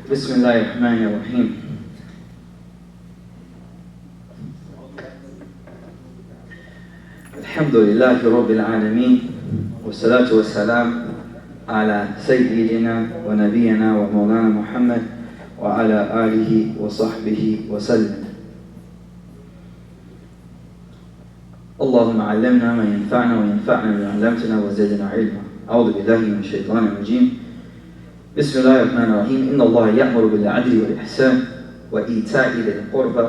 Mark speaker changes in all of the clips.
Speaker 1: Bismillahirrahmanirrahim. Alhamdulillahi Rabbil Alameen. Wassalatu wassalam ala Sayyidina wa Nabiyyina wa Mawlana Muhammad wa ala alihi wa sahbihi wa sallam. اللهم علمنا ما ينفعنا وينفعنا بما علمتنا وزدنا علما. أعوذ بالله من الشيطان الرجيم. بسم الله الرحمن الرحيم. إن الله يأمر بالعدل والإحسان وإيتاء ذي القربى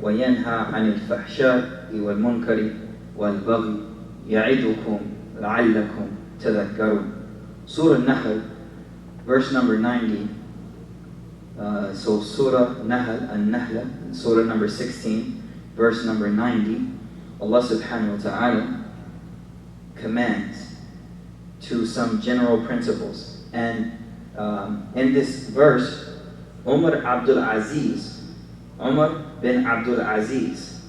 Speaker 1: وينهى عن الفحشاء والمنكر والبغي يعظكم لعلكم تذكرون. Surah Nahl, verse number 90. So Surah Nahl, An-Nahl, Surah number 16, verse number 90. Allah subhanahu wa ta'ala commands to some general principles. And in this verse, Umar bin Abdul Aziz,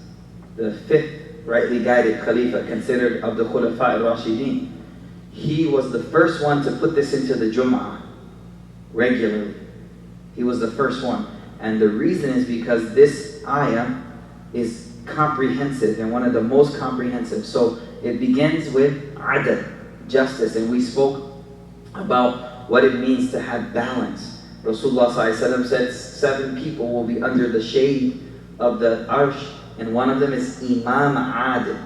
Speaker 1: the fifth rightly guided Khalifa, considered of the Khulafa al-Rashidin, he was the first one to put this into the Jum'ah regularly. He was the first one. And the reason is because this ayah is comprehensive and one of the most comprehensive. So it begins with adl, justice, and we spoke about what it means to have balance. Rasulullah ﷺ said 7 people will be under the shade of the arsh, and one of them is Imam Adil.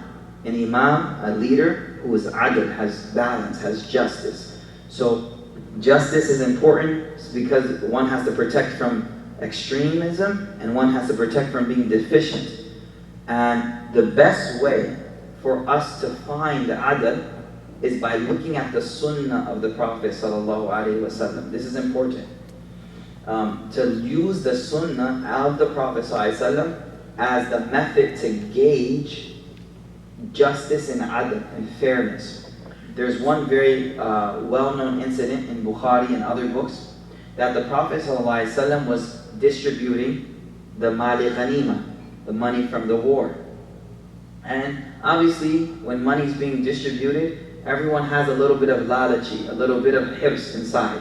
Speaker 1: An Imam, a leader who is adl, has balance, has justice. So justice is important because one has to protect from extremism and one has to protect from being deficient. And the best way for us to find adl is by looking at the sunnah of the Prophet ﷺ. This is important. To use the sunnah of the Prophet ﷺ as the method to gauge justice and adl and fairness. There's one very well-known incident in Bukhari and other books that the Prophet ﷺ was distributing the mali ghanima, the money from the war. And obviously, when money is being distributed, everyone has a little bit of lalachi, a little bit of hirs inside.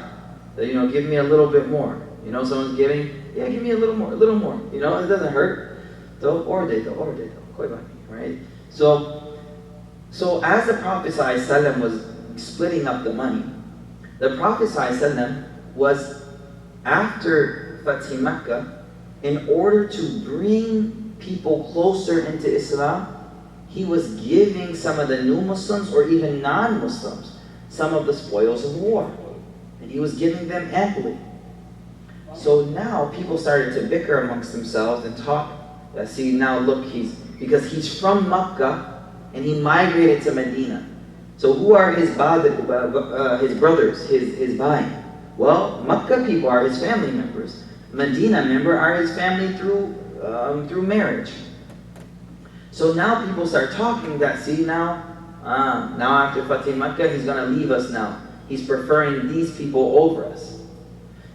Speaker 1: So, give me a little bit more. Someone's giving, yeah, give me a little more, it doesn't hurt. Right? So as the Prophet ﷺ was splitting up the money, the Prophet ﷺ was, after Fatih Makkah, in order to bring people closer into Islam, he was giving some of the new Muslims or even non-Muslims some of the spoils of war. And he was giving them amply. So now people started to bicker amongst themselves and talk. See, now look, because he's from Makkah and he migrated to Medina. So who are his brothers, his ba'i? Well, Makkah people are his family members. Medina member are his family through marriage. So now people start talking that, see, now after Fatih Makkah, he's going to leave us now. He's preferring these people over us.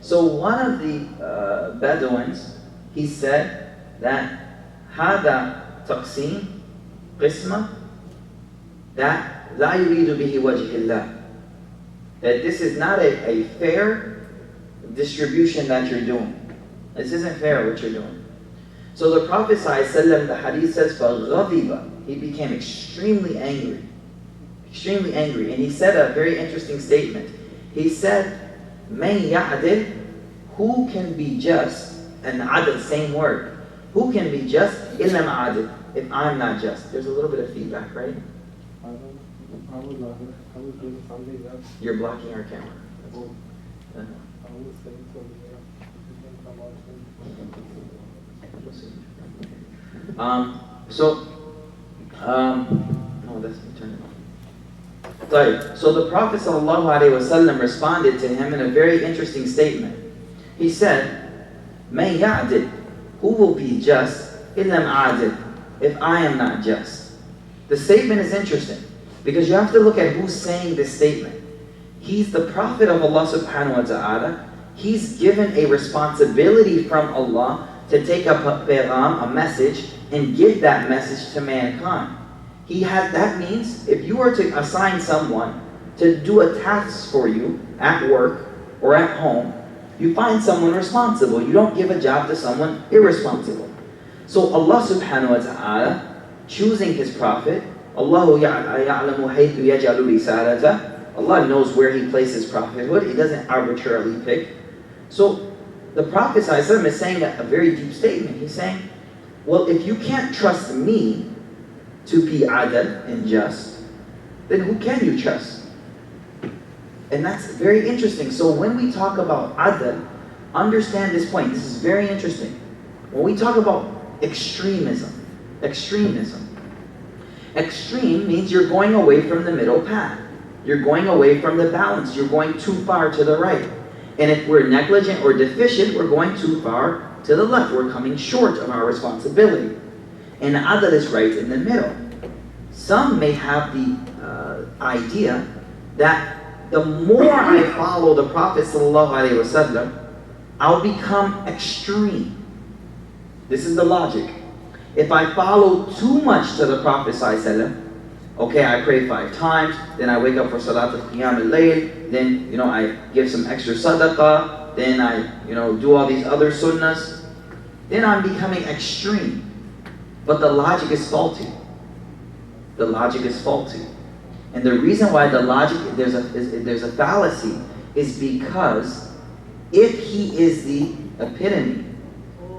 Speaker 1: So one of the Bedouins, he said that هذا تقسيم قسمة that لا يريد به وجه الله, that this is not a fair distribution that you're doing. This isn't fair what you're doing. So the Prophet ﷺ, the hadith says, فَغَضِبَ, he became extremely angry. Extremely angry. And he said a very interesting statement. He said, مَنْ يَعْدِلْ, who can be just, and adl, same word. Who can be just, إِلَّا مَعَدِلْ, if I'm not just. There's a little bit of feedback, right?
Speaker 2: I was doing something that...
Speaker 1: You're blocking our camera.
Speaker 2: I was saying something else.
Speaker 1: No, that's me, turn it off. So the Prophet ﷺ responded to him in a very interesting statement. He said, مَنْ يَعْدِلْ, who will be just, إِلَّا مَعَدِلْ, if I am not just. The statement is interesting because you have to look at who's saying this statement. He's the Prophet of Allah subhanahu wa ta'ala. He's given a responsibility from Allah to take a paygam, a message, and give that message to mankind. That means if you were to assign someone to do a task for you at work or at home, you find someone responsible. You don't give a job to someone irresponsible. So Allah subhanahu wa ta'ala, choosing His Prophet, Allah knows where He places prophethood. He doesn't arbitrarily pick. So the Prophet ﷺ is saying a very deep statement. He's saying, well, if you can't trust me to be adl and just, then who can you trust? And that's very interesting. So when we talk about adl, understand this point. This is very interesting. When we talk about extremism means you're going away from the middle path. You're going away from the balance. You're going too far to the right. And if we're negligent or deficient, we're going too far to the left. We're coming short of our responsibility. And adl is right in the middle. Some may have the idea that the more I follow the Prophet ﷺ, I'll become extreme. This is the logic. If I follow too much to the Prophet ﷺ, okay, I pray 5 times, then I wake up for Salat al-Qiyam al-Layl, then, I give some extra sadaqah, then I, do all these other sunnahs, then I'm becoming extreme. But the logic is faulty. The logic is faulty. And the reason why the logic, there's a fallacy, is because if he is the epitome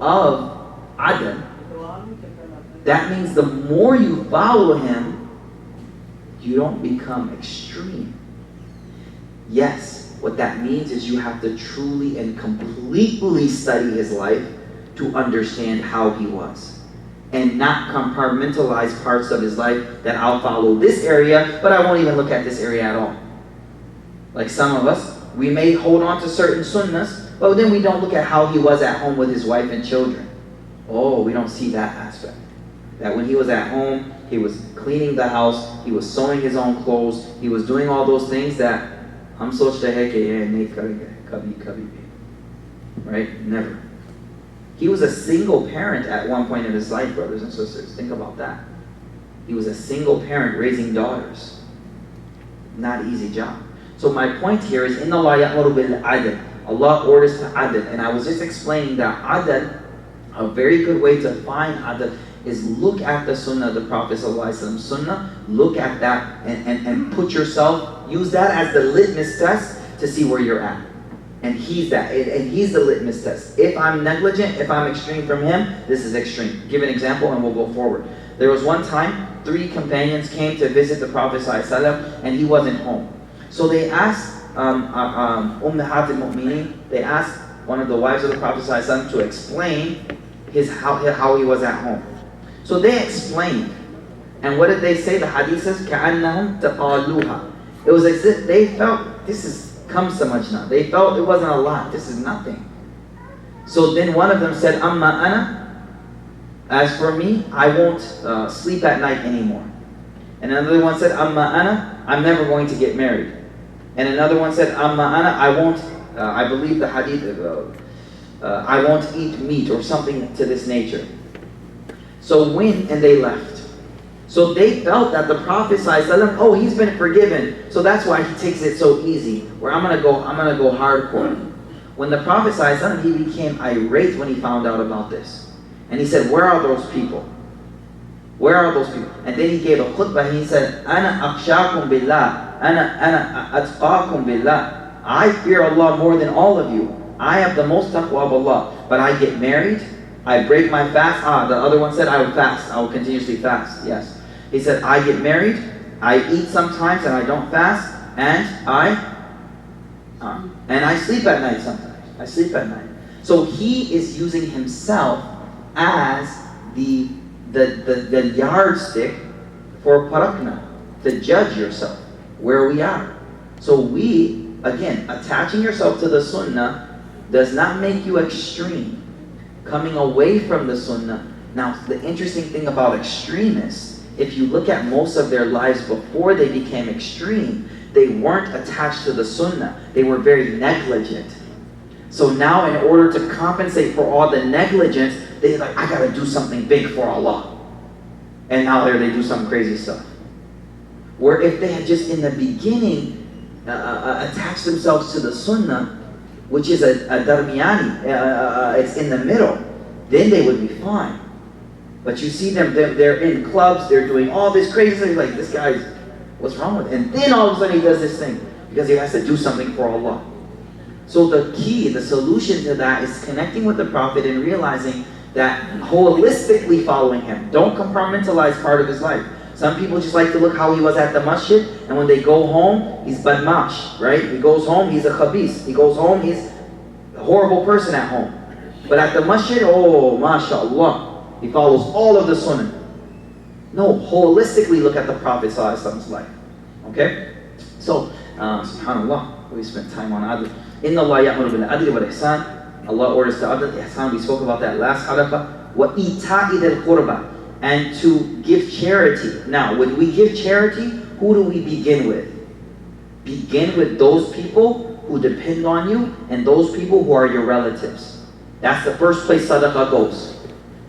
Speaker 1: of adl, that means the more you follow him, you don't become extreme. Yes, what that means is you have to truly and completely study his life to understand how he was. And not compartmentalize parts of his life that I'll follow this area, but I won't even look at this area at all. Like some of us, we may hold on to certain sunnahs, but then we don't look at how he was at home with his wife and children. Oh, we don't see that aspect. That when he was at home, he was cleaning the house, he was sewing his own clothes, he was doing all those things that hum sochte hai ki ye nahi karenge kabhi bhi. Right? Never. He was a single parent at one point in his life, brothers and sisters. Think about that. He was a single parent raising daughters. Not an easy job. So my point here is, Inna Allah ya'muru bil adl. Allah orders to adl. And I was just explaining that adl, a very good way to find adl, is look at the sunnah, the Prophet ﷺ sunnah, look at that and put yourself, use that as the litmus test to see where you're at. And he's that, and he's the litmus test. If I'm negligent, if I'm extreme from him, this is extreme. Give an example and we'll go forward. There was one time, 3 companions came to visit the Prophet ﷺ and he wasn't home. So they asked Ummahat al-Mu'mineen, they asked one of the wives of the Prophet ﷺ to explain how he was at home. So they explained. And what did they say? The hadith says, كَأَنَّهُمْ تَقَالُوهَا. It was as if they felt, this is comes so much now. They felt it wasn't a lot. This is nothing. So then one of them said, Amma ana, as for me, I won't sleep at night anymore. And another one said, Amma ana, I'm never going to get married. And another one said, Amma ana, I won't, I believe the hadith, I won't eat meat or something to this nature. So and they left. So they felt that the Prophet ﷺ, oh, he's been forgiven, so that's why he takes it so easy. Where I'm gonna go hardcore. When the Prophet ﷺ, he became irate when he found out about this, and he said, "Where are those people? Where are those people?" And then he gave a khutbah. And he said, "Ana akhshakum billah, ana atqakum billah." I fear Allah more than all of you. I have the most taqwa of Allah. But I get married, I break my fast. The other one said, I will fast. I will continuously fast. Yes. He said, I get married, I eat sometimes and I don't fast, and I sleep at night sometimes. I sleep at night. So he is using himself as the yardstick for parakna, to judge yourself, where we are. So we, again, attaching yourself to the sunnah does not make you extreme. Coming away from the sunnah. Now, the interesting thing about extremists, if you look at most of their lives before they became extreme, they weren't attached to the sunnah. They were very negligent. So now in order to compensate for all the negligence, they're like, I gotta do something big for Allah. And now there they do some crazy stuff. Where if they had just in the beginning attached themselves to the sunnah, which is a darmiyani, it's in the middle, then they would be fine. But you see them, they're in clubs, they're doing all this crazy stuff, like this guy's, what's wrong with him? And then all of a sudden he does this thing, because he has to do something for Allah. So the key, the solution to that is connecting with the Prophet and realizing that holistically following him. Don't compartmentalize part of his life. Some people just like to look how he was at the masjid, and when they go home, he's badmash, right? He goes home, he's a khabis. He goes home, he's a horrible person at home. But at the masjid, oh, mashallah, he follows all of the sunnah. No, holistically look at the Prophet ﷺ's life. Okay? So, subhanallah, we spent time on adl. Inna Allah ya'muru bil adli wal ihsan. Allah orders the adl, ihsan. We spoke about that last halaqah. Wa ita'i dhil qurba. And to give charity. Now, when we give charity, who do we begin with? Begin with those people who depend on you and those people who are your relatives. That's the first place sadaqah goes.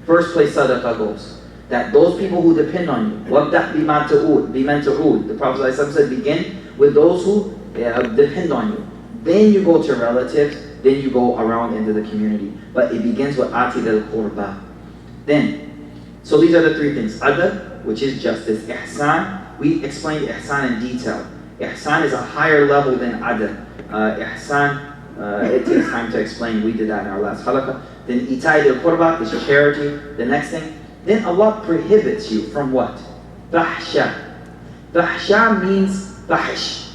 Speaker 1: First place sadaqah goes. That those people who depend on you. وَابْدَأْ بِمَا تَعُودْ. The Prophet ﷺ said, begin with those who depend on you. Then you go to relatives. Then you go around into the community. But it begins with ati del qurba. Then, so these are the three things. Adl, which is justice. Ihsan, we explained ihsan in detail. Ihsan is a higher level than adl. Ihsan, it takes time to explain. We did that in our last halaqah. Then itai del qurba is charity. The next thing. Then Allah prohibits you from what? Fahsha. Fahsha means fahish.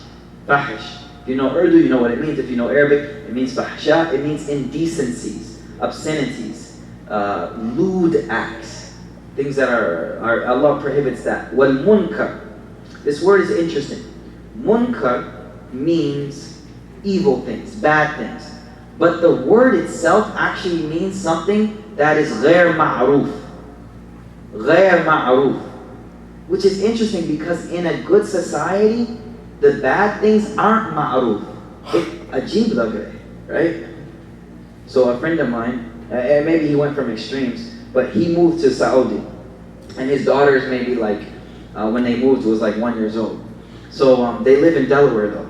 Speaker 1: Fahish. If you know Urdu, you know what it means. If you know Arabic, it means fahsha. It means indecencies, obscenities, lewd acts. Things that are Allah prohibits that. Wal munkar. This word is interesting. Munkar means evil things, bad things. But the word itself actually means something that is غير معروف. غير معروف. Which is interesting because in a good society, the bad things aren't ma'ruf. Ajib lag rahe, right? So a friend of mine, and maybe he went from extremes, but he moved to Saudi, and his daughters maybe like, when they moved, was like 1 year old. So they live in Delaware though.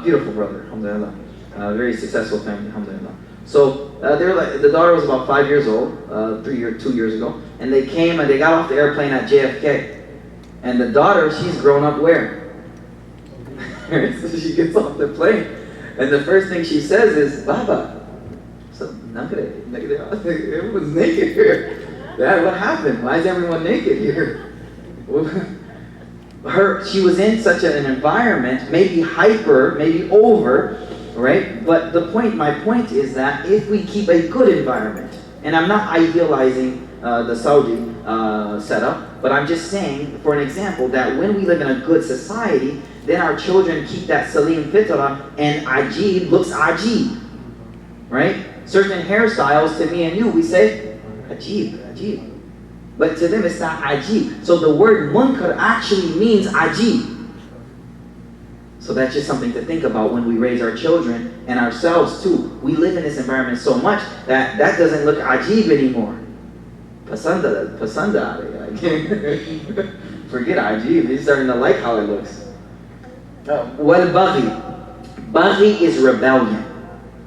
Speaker 1: Beautiful brother, alhamdulillah. Very successful family, alhamdulillah. So they're like, the daughter was about 5 years old, 2 years ago, and they came and they got off the airplane at JFK. And the daughter, she's grown up where? So she gets off the plane, and the first thing she says is, Baba. So, everyone's naked here. Dad, what happened? Why is everyone naked here? She was in such an environment, maybe hyper, maybe over, right? But my point is that if we keep a good environment, and I'm not idealizing the Saudi setup, but I'm just saying, for an example, that when we live in a good society, then our children keep that Salim Fitra, and Ajib looks Ajib, right? Certain hairstyles, to me and you, we say, Ajib, Ajib. But to them, it's not Ajib. So the word munkar actually means Ajib. So that's just something to think about when we raise our children, and ourselves too. We live in this environment so much that doesn't look Ajib anymore. Pasanda. Forget Ajib. He's starting to like how it looks. Wal baghi. Baghi is rebellion,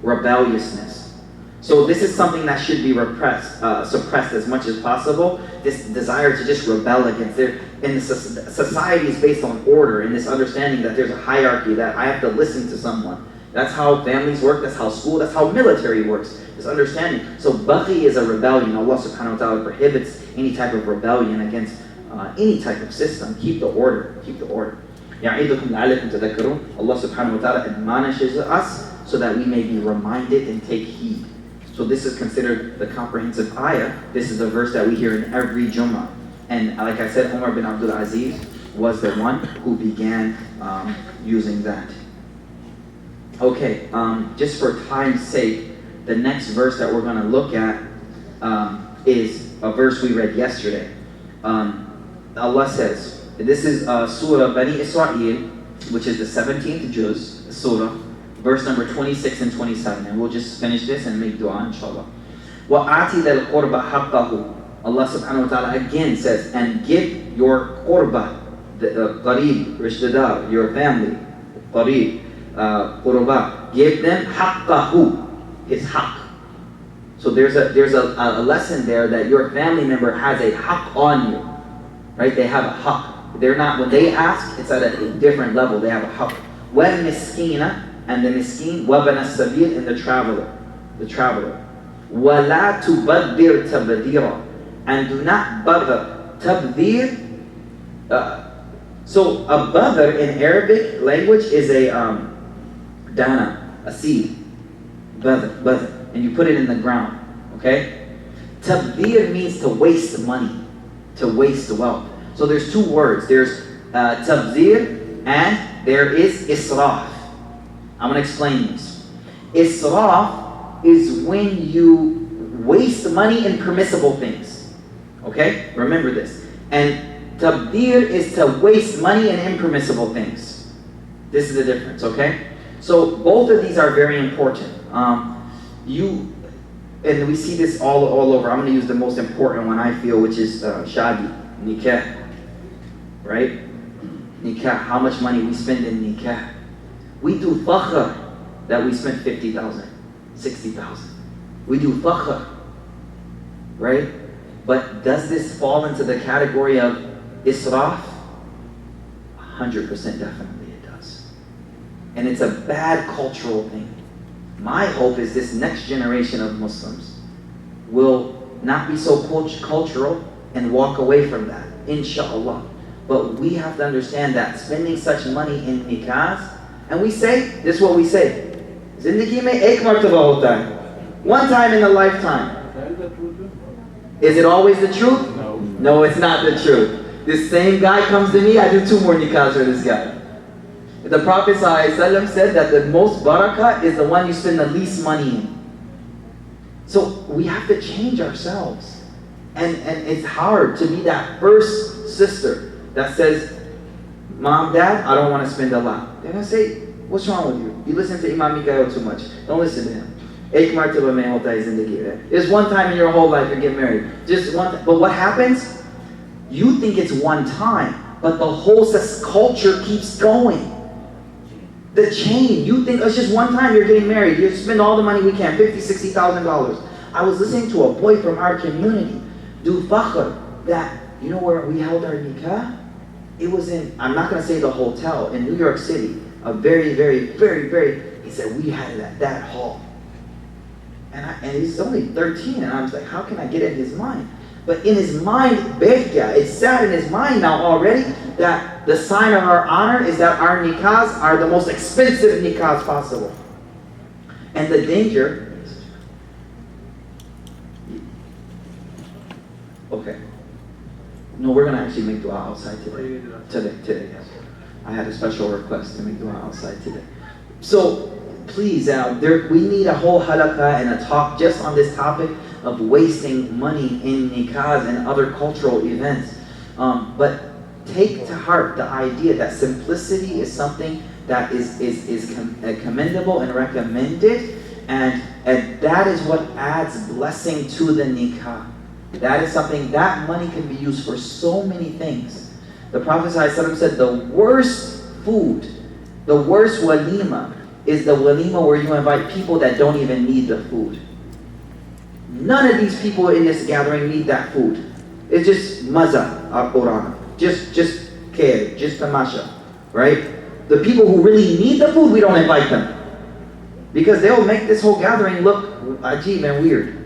Speaker 1: rebelliousness. So this is something that should be suppressed as much as possible. This desire to just rebel against it. And society is based on order and this understanding that there's a hierarchy, that I have to listen to someone. That's how families work, that's how school, that's how military works. This understanding. So baghi is a rebellion. Allah subhanahu wa ta'ala prohibits any type of rebellion against any type of system. Keep the order. Keep the order. يَعِيدُكُمْ لَعَلَّكُمْ تَذَكَّرُونَ. Allah subhanahu wa ta'ala admonishes us so that we may be reminded and take heed. So this is considered the comprehensive ayah. This is the verse that we hear in every Jummah. And like I said, Umar bin Abdul Aziz was the one who began using that. Okay, just for time's sake, the next verse that we're going to look at is a verse we read yesterday. Allah says, this is Surah Bani Israel, which is the 17th juz, Surah. verse number 26 and 27. And we'll just finish this and make dua, inshallah. وَآتِ ذَا الْقُرْبَ حَقَّهُ. Allah subhanahu wa ta'ala again says, and give your qurba, the qareeb, rishdadar, your family, qareeb, qurba, give them haqqahu, his haqq. So there's a lesson there that your family member has a haqq on you, right? They have a haqq. They're not, when they ask, it's at a different level. They have a haqq. وَالْمِسْكِينَ, and the miskin, وَبَنَ السَّبِيلِ, and the traveler. وَلَا تُبَدِّرْ تَبْدِيرًا, and do not bother. Tabdir. So a badr in Arabic language is a dana, a seed. Badr. And you put it in the ground. Okay? Tabdir means to waste money, to waste wealth. So there's two words. There's tabdir and there is israf. I'm going to explain this. Israf is when you waste money in permissible things. Okay? Remember this. And tabdir is to waste money in impermissible things. This is the difference, okay? So both of these are very important. And we see this all over. I'm going to use the most important one I feel, which is shadi, nikah. Right? Nikah, how much money we spend in nikah. We do fakhr that we spend 50,000, 60,000. We do fakhr. Right? But does this fall into the category of israf? 100% definitely it does. And it's a bad cultural thing. My hope is this next generation of Muslims will not be so cultural and walk away from that, inshallah. But we have to understand that spending such money in nikahs, and we say, this is what we say, Zindagi mein ek martaba hota hai. One time in a lifetime. Is it always the truth?
Speaker 2: No.
Speaker 1: No, it's not the truth. This same guy comes to me, I do 2 more nikahs for this guy. The Prophet ﷺ said that the most barakah is the one you spend the least money in. So we have to change ourselves. And it's hard to be that first sister that says, Mom, Dad, I don't want to spend a lot. They're going to say, what's wrong with you? You listen to Imam Mikael too much. Don't listen to him. There's one time in your whole life you get married. Just one time. But what happens? You think it's one time, but the whole culture keeps going. The chain. You think it's just one time you're getting married. You spend all the money we can, $50,000, $60,000. I was listening to a boy from our community do fakhr that, you know where we held our nikah? It was in, I'm not going to say the hotel, in New York City. A very, he said, we had it at that hall. And he's only 13, and I was like, how can I get in his mind? But in his mind, it's sat in his mind now already that the sign of our honor is that our nikahs are the most expensive nikahs possible. And the danger, okay. No, we're going to actually make dua outside today. Today, yes. I had a special request to make dua outside today. So, please, we need a whole halaqah and a talk just on this topic of wasting money in nikahs and other cultural events. But take to heart the idea that simplicity is something that is commendable and recommended, and that is what adds blessing to the nikah. That is something, that money can be used for so many things. The Prophet ﷺ said the worst food, the worst walima, is the walima where you invite people that don't even need the food. None of these people in this gathering need that food. It's just maza al-Quran. Just care, just tamasha, right? The people who really need the food, we don't invite them. Because they'll make this whole gathering look ajib and weird.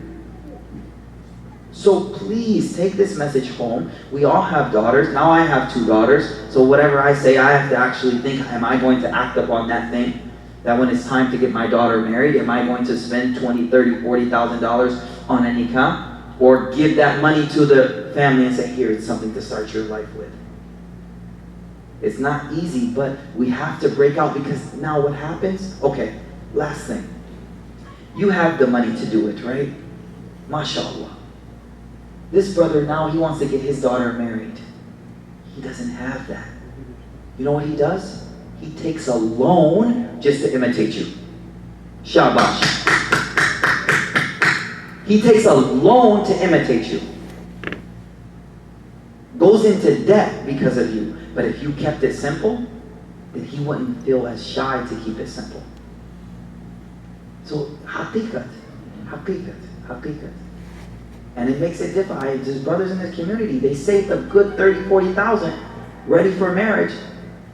Speaker 1: So please take this message home. We all have daughters. Now I have 2 daughters. So whatever I say, I have to actually think, am I going to act upon that thing? That when it's time to get my daughter married, am I going to spend $20,000, $30,000, $40,000 on a nikah? Or give that money to the family and say, here, it's something to start your life with. It's not easy, but we have to break out, because now what happens? Okay, last thing. You have the money to do it, right? MashaAllah. This brother now, he wants to get his daughter married. He doesn't have that. You know what he does? He takes a loan just to imitate you. Shabash. He takes a loan to imitate you. Goes into debt because of you. But if you kept it simple, then he wouldn't feel as shy to keep it simple. So, haqiqat. And it makes it difficult. There's brothers in this community, they saved a good 30, 40,000 ready for marriage.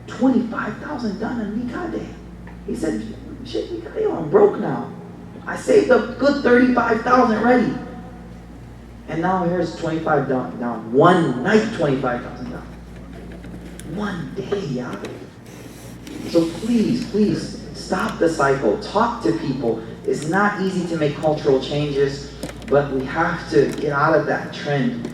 Speaker 1: 25,000 done on nikah day. He said, shit, I'm broke now. I saved a good 35,000 ready. And now here's 25 down. One night, 25,000 down. One day, yeah. So please, stop the cycle. Talk to people. It's not easy to make cultural changes, but we have to get out of that trend.